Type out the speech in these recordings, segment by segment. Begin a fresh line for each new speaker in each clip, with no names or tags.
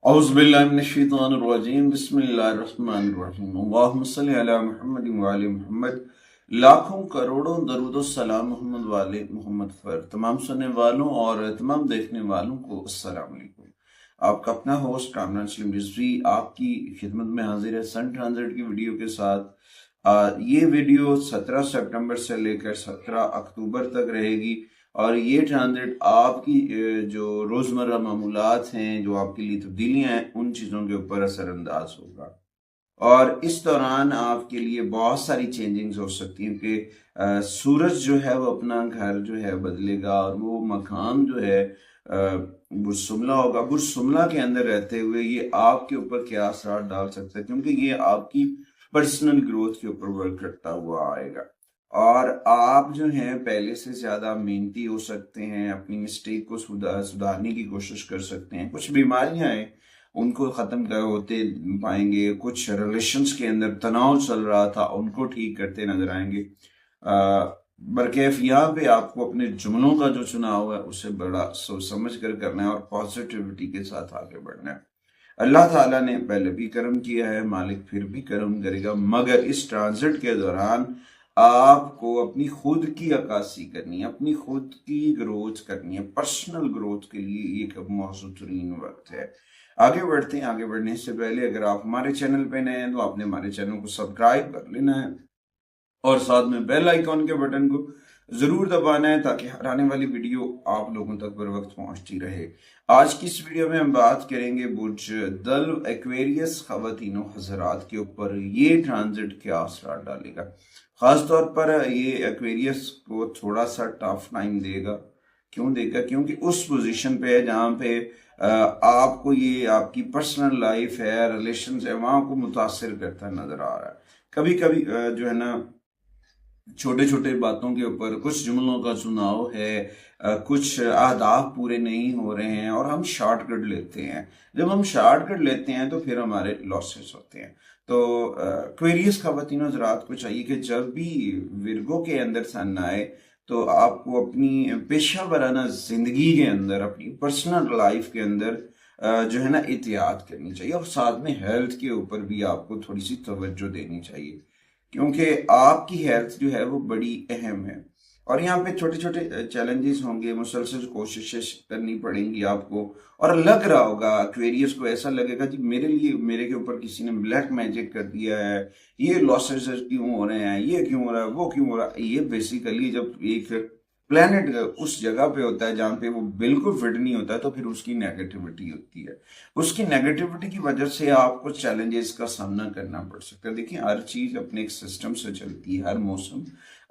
औज़ुबिल्लाहिमिनश्शैतानिर्रजीम बिस्मिल्लाहिर्रहमानिर्रहीम अल्लाहुम्मा सल्लि अला मुहम्मद व आले मुहम्मद। लाखों करोड़ों दरूद सलाम मोहम्मद वाले मोहम्मद पर। तमाम सुनने वालों और तमाम देखने वालों को अस्सलाम वालेकुम। आपका अपना होस्ट कामरान सलीम रिजवी आपकी खिदमत में हाजिर है सन ट्रांजिट की वीडियो के साथ। ये वीडियो 17 सितंबर से लेकर 17 अक्टूबर तक रहेगी और ये ट्रांजिट आपकी जो रोज़मर्रा मामूलात हैं, जो आपके लिए तब्दीलियाँ हैं, उन चीज़ों के ऊपर असरअंदाज होगा। और इस दौरान आपके लिए बहुत सारी चेंजिंग्स हो सकती हैं कि सूरज जो है वो अपना घर जो है बदलेगा और वो मकान जो है बुर्ज सुमला होगा। बुर्ज सुमला के अंदर रहते हुए ये आपके ऊपर क्या असर डाल सकता है, क्योंकि ये आपकी पर्सनल ग्रोथ के ऊपर वर्क करता हुआ आएगा और आप जो हैं पहले से ज़्यादा मेहनती हो सकते हैं, अपनी मिस्टेक को सुधारने की कोशिश कर सकते हैं। कुछ बीमारियां हैं उनको ख़त्म कर होते पाएंगे, कुछ रिलेशंस के अंदर तनाव चल रहा था उनको ठीक करते नजर आएंगे। बरकैफ यहाँ पे आपको अपने जुमलों का जो चुनाव है उसे बड़ा सोच समझ कर करना है और पॉजिटिविटी के साथ आगे बढ़ना है। अल्लाह ताला ने पहले भी करम किया है, मालिक फिर भी करम करेगा, मगर इस ट्रांजिट के दौरान आपको अपनी खुद की अक्कासी करनी है, अपनी खुद की ग्रोथ करनी है। पर्सनल ग्रोथ के लिए ये एक मौजूदतरीन वक्त है। आगे बढ़ते हैं। आगे बढ़ने से पहले अगर आप हमारे चैनल पे नए हैं तो आपने हमारे चैनल को सब्सक्राइब कर लेना है और साथ में बेल आइकॉन के बटन को जरूर दबाना है ताकि हर आने वाली वीडियो आप लोगों तक बर वक्त पहुंचती रहे। आज की इस वीडियो में हम बात करेंगे बुर्ज दल एक्वेरियस खवातीनो हजरात के ऊपर ये ट्रांजिट क्या असर डालेगा। खास तौर पर ये एक्वेरियस को थोड़ा सा टफ टाइम देगा। क्यों देगा? क्योंकि उस पोजीशन पे है जहाँ पे आपको ये आपकी पर्सनल लाइफ है, रिलेशंस है, वहां को मुतासिर करता नजर आ रहा है। कभी कभी जो है ना छोटे छोटे बातों के ऊपर कुछ जुमलों का चुनाव है, कुछ अहदाफ पूरे नहीं हो रहे हैं और हम शॉर्टकट लेते हैं। जब हम शॉर्टकट लेते हैं तो फिर हमारे लॉसेस होते हैं। तो क्वेरियस खवातीन हज़रात को चाहिए कि जब भी विर्गो के अंदर सन आए तो आपको अपनी पेशा वराना जिंदगी के अंदर, अपनी पर्सनल लाइफ के अंदर जो है ना एहतियात करनी चाहिए और साथ में हेल्थ के ऊपर भी आपको थोड़ी सी तवज्जो देनी चाहिए, क्योंकि आपकी हेल्थ जो है वो बड़ी अहम है। और यहाँ पे छोटे छोटे चैलेंजेस होंगे, मुसलसल कोशिशें करनी पड़ेंगी आपको और लग रहा होगा एक्वेरियस को, ऐसा लगेगा कि मेरे लिए मेरे के ऊपर किसी ने ब्लैक मैजिक कर दिया है, ये लॉसेस क्यों हो रहे हैं, ये क्यों हो रहा है, वो क्यों हो रहा है। ये बेसिकली जब एक प्लेनेट उस जगह पे होता है जहाँ पे वो बिल्कुल फिट नहीं होता है तो फिर उसकी नेगेटिविटी होती है। उसकी नेगेटिविटी की वजह से आपको चैलेंजेस का सामना करना पड़ सकता है। देखिए, हर चीज अपने एक सिस्टम से चलती है, हर मौसम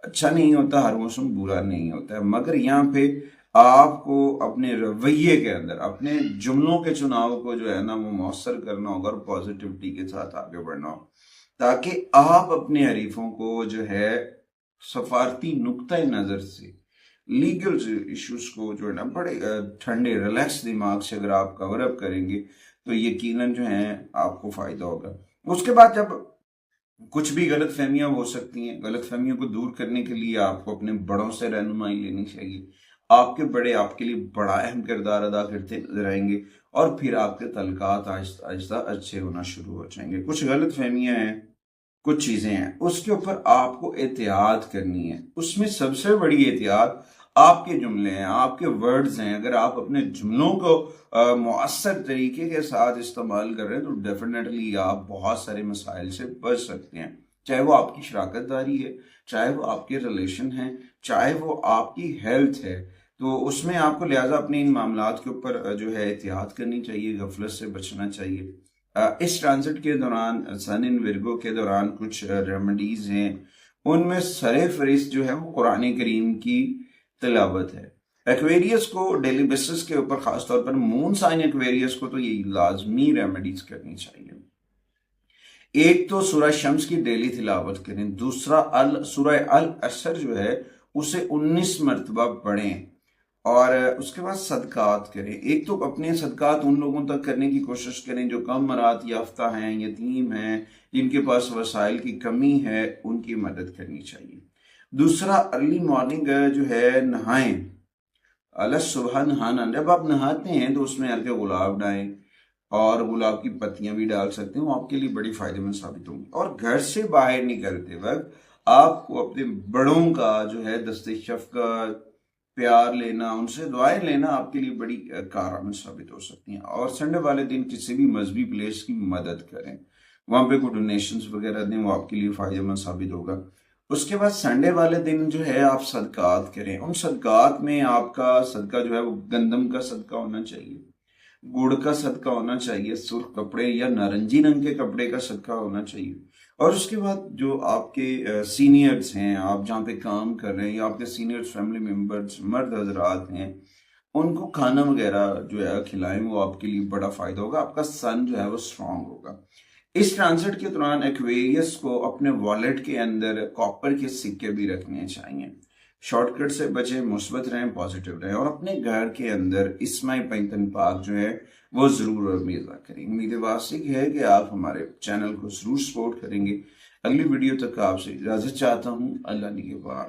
अच्छा नहीं होता, हर मौसम बुरा नहीं होता है, मगर यहाँ पे आपको अपने रवैये के अंदर अपने जुमलों के चुनाव को जो है ना वो मौसर करना होगा और पॉजिटिविटी के साथ आगे बढ़ना होगा, ताकि आप अपने हरीफों को जो है सफारती नुक्ता नजर से, लीगल इश्यूज को जो है ना बड़े ठंडे रिलैक्स दिमाग से अगर आप कवर अप करेंगे तो यकीनन जो है आपको फायदा होगा। उसके बाद जब कुछ भी गलत फहमियां हो सकती हैं, गलत फहमियों को दूर करने के लिए आपको अपने बड़ों से रहनुमाई लेनी चाहिए। आपके बड़े आपके लिए बड़ा अहम किरदार अदा करते नजर आएंगे और फिर आपके तलकात आहिस्ता आहिस्ता अच्छे होना शुरू हो जाएंगे। कुछ गलत फहमियां हैं, कुछ चीजें हैं, उसके ऊपर आपको एहतियात करनी है। उसमें सबसे बड़ी एहतियात आपके जुमले हैं, आपके वर्ड्स हैं। अगर आप अपने जुमलों को मुअस्सर तरीके के साथ इस्तेमाल कर रहे हैं तो डेफिनेटली आप बहुत सारे मसाइल से बच सकते हैं, चाहे वो आपकी शराकतदारी है, चाहे वो आपके रिलेशन है, चाहे वो आपकी हेल्थ है। तो उसमें आपको लिहाजा अपने इन मामलात के ऊपर जो है एहतियात करनी चाहिए, गफलत से बचना चाहिए। इस ट्रांजिट के दौरान, सन इन विर्गो के दौरान कुछ रेमेडीज हैं, उनमें सरे फरिस्त जो है वो कुरान करीम की तिलावत है। एक्वेरियस को डेली बेसिस के ऊपर, खासतौर पर मून साइन एक्वेरियस को तो ये लाजमी रेमेडीज करनी चाहिए। एक तो सूरह शम्स की डेली तिलावत करें, दूसरा सूरह अल असर जो है उसे 19 मरतबा पढ़ें और उसके बाद सदकात करें। एक तो अपने सदकात उन लोगों तक करने की कोशिश करें जो कम मरात याफ्ता हैं, यतीम हैं, जिनके पास वसाइल की कमी है, उनकी मदद करनी चाहिए। दूसरा, अर्ली मॉर्निंग जो है नहाएं, अलग सुबह नहाना। जब आप नहाते हैं तो उसमें हल्के गुलाब डालें, اور गुलाब की पत्तियां भी डाल सकते हैं, वो आपके लिए बड़ी फायदेमंद साबित होंगी। और घर से बाहर निकलते वक्त आपको अपने बड़ों का जो है दस्ते शफकत, प्यार लेना, उनसे दुआएं लेना आपके लिए बड़ी कारआमद साबित हो सकती हैं। और संडे वाले दिन किसी भी मजहबी प्लेस की मदद करें, वहां पे कोई डोनेशंस वगैरह दें, वो आपके लिए फायदेमंद साबित होगा। उसके बाद संडे वाले दिन जो है आप सदकात करें। उन सदकात में आपका सदका जो है वो गंदम का सदका होना चाहिए, गुड़ का सदका होना चाहिए, सुर्ख कपड़े या नारंगी रंग के कपड़े का सदका होना चाहिए। और उसके बाद जो आपके सीनियर्स हैं, आप जहाँ पे काम कर रहे हैं, या आपके सीनियर्स फैमिली मेंबर्स मर्द हजरात हैं, उनको खाना वगैरह जो है खिलाएं, वो आपके लिए बड़ा फायदा होगा। आपका सन जो है वो स्ट्रांग होगा। इस ट्रांजिट के दौरान एक्वेरियस को अपने वॉलेट के अंदर कॉपर के सिक्के भी रखने चाहिए। शॉर्टकट से बचें, मुस्बत रहें, पॉजिटिव रहें, और अपने घर के अंदर इस्माई पैंतन पाक जो है वो जरूर अमीज़ा करें। उम्मीद वासिक है कि आप हमारे चैनल को जरूर सपोर्ट करेंगे। अगली वीडियो तक आपसे इजाजत चाहता हूँ। अल्लाह निगहबान।